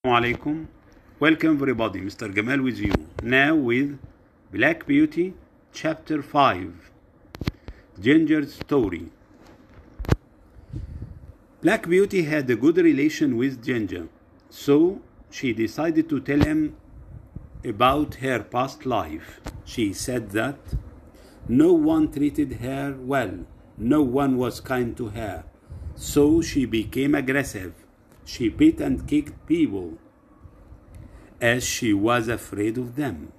Alaikum. Welcome everybody, Mr. Gamal with you. Now with Black Beauty, Chapter 5, Ginger's Story. Black Beauty had a good relation with Ginger, so she decided to tell him about her past life. She said that no one treated her well, no one was kind to her, so she became aggressive. She bit and kicked people as she was afraid of them.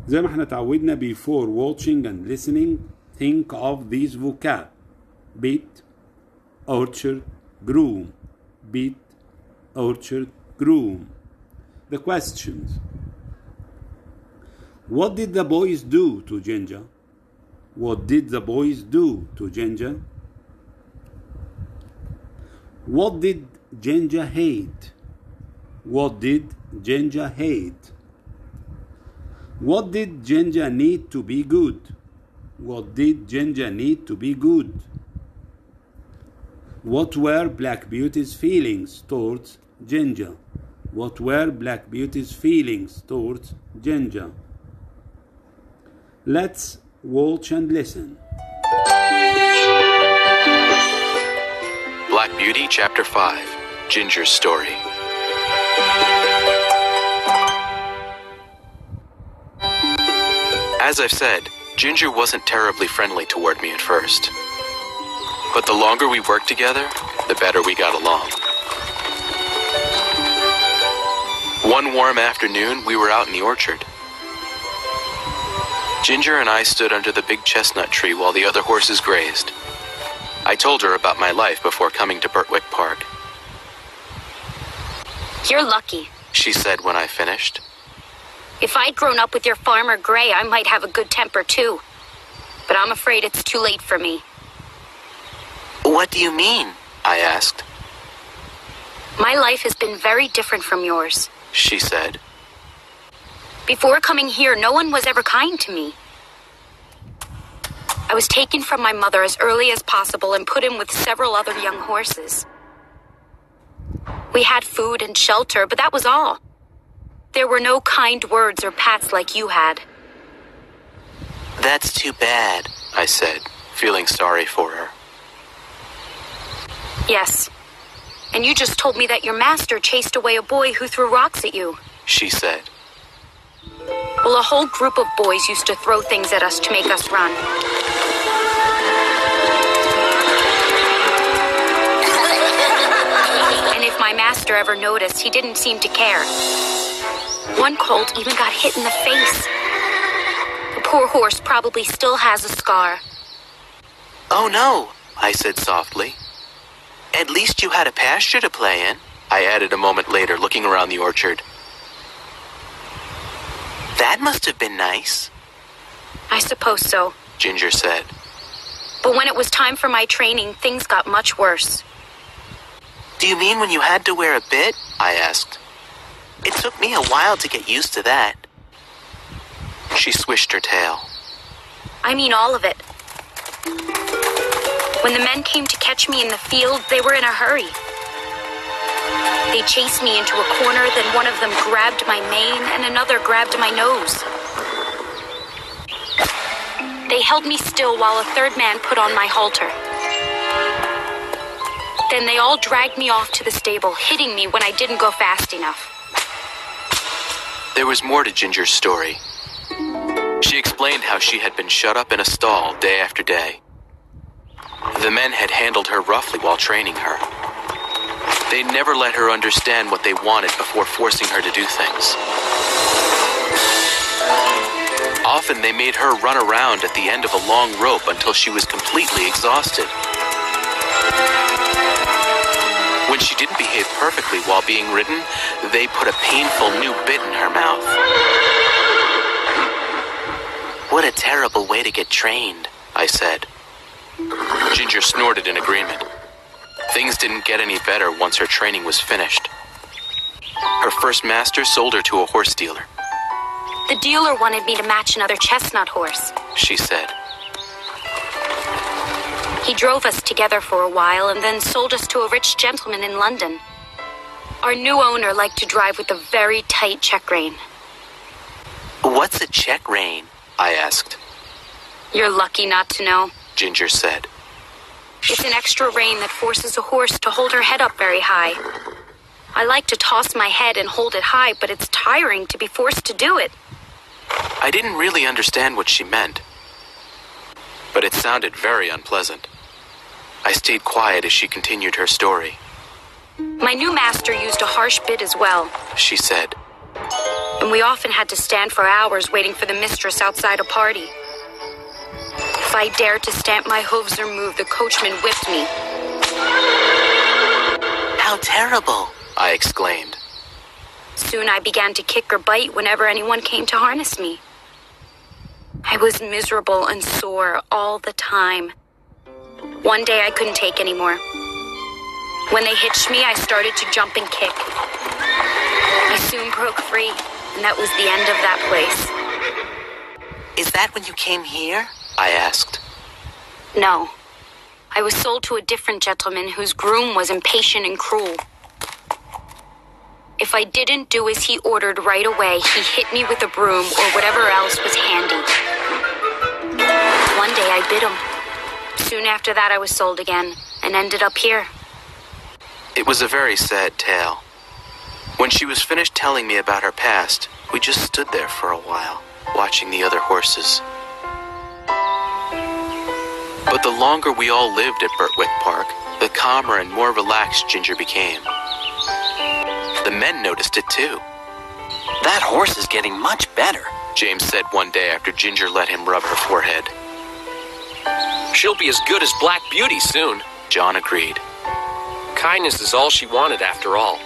زي ما احنا تعودنا before watching and listening, think of these vocab: bit, orchard, groom. Bit, orchard, groom. The questions: what did the boys do to Ginger? What did the boys do to Ginger? What did Ginger hate? What did Ginger hate? What did Ginger need to be good? What did Ginger need to be good? What were Black Beauty's feelings towards Ginger? What were Black Beauty's feelings towards Ginger? Let's watch and listen. Black Beauty, Chapter 5, Ginger's Story. As I've said, Ginger wasn't terribly friendly toward me at first. But the longer we worked together, the better we got along. One warm afternoon, we were out in the orchard. Ginger and I stood under the big chestnut tree while the other horses grazed. I told her about my life before coming to Birtwick Park. You're lucky, She said when I finished. If I'd grown up with your Farmer Gray, I might have a good temper too. But I'm afraid it's too late for me. What do you mean? I asked. My life has been very different from yours. She said. Before coming here, no one was ever kind to me. I was taken from my mother as early as possible and put in with several other young horses. We had food and shelter, but that was all. There were no kind words or pats like you had. That's too bad, I said, feeling sorry for her. Yes. And you just told me that your master chased away a boy who threw rocks at you. She said. Well, a whole group of boys used to throw things at us to make us run. And if my master ever noticed, he didn't seem to care. One colt even got hit in the face. The poor horse probably still has a scar. Oh no, I said softly. At least you had a pasture to play in, I added a moment later, looking around the orchard. That must have been nice, I suppose so. Ginger said. But when it was time for my training, things got much worse. Do you mean when you had to wear a bit? I asked. It took me a while to get used to that. She swished her tail. I mean all of it. When the men came to catch me in the field, they were in a hurry. They chased me into a corner, then one of them grabbed my mane and another grabbed my nose. They held me still while a third man put on my halter. Then they all dragged me off to the stable, hitting me when I didn't go fast enough. There was more to Ginger's story. She explained how she had been shut up in a stall day after day. The men had handled her roughly while training her. They never let her understand what they wanted before forcing her to do things. Often they made her run around at the end of a long rope until she was completely exhausted. When she didn't behave perfectly while being ridden, they put a painful new bit in her mouth. What a terrible way to get trained, I said. Ginger snorted in agreement. Things didn't get any better once her training was finished. Her first master sold her to a horse dealer. The dealer wanted me to match another chestnut horse, She said. He drove us together for a while and then sold us to a rich gentleman in London. Our new owner liked to drive with a very tight check rein. What's a check rein? I asked. You're lucky not to know. Ginger said. It's an extra rein that forces a horse to hold her head up very high. I like to toss my head and hold it high, but it's tiring to be forced to do it. I didn't really understand what she meant, but it sounded very unpleasant. I stayed quiet as she continued her story. My new master used a harsh bit as well, She said. and we often had to stand for hours waiting for the mistress outside a party. If I dared to stamp my hooves or move, the coachman whipped me. How terrible, I exclaimed. Soon I began to kick or bite whenever anyone came to harness me. I was miserable and sore all the time. One day I couldn't take anymore. When they hitched me, I started to jump and kick. I soon broke free, and that was the end of that place. Is that when you came here? I asked. No. I was sold to a different gentleman whose groom was impatient and cruel. If I didn't do as he ordered right away, he hit me with a broom or whatever else was handy. One day I bit him. Soon after that I was sold again and ended up here. It was a very sad tale. When she was finished telling me about her past, we just stood there for a while, watching the other horses. But the longer we all lived at Birtwick Park, the calmer and more relaxed Ginger became. The men noticed it too. That horse is getting much better. James said one day after Ginger let him rub her forehead. She'll be as good as Black Beauty soon. John agreed. Kindness is all she wanted after all.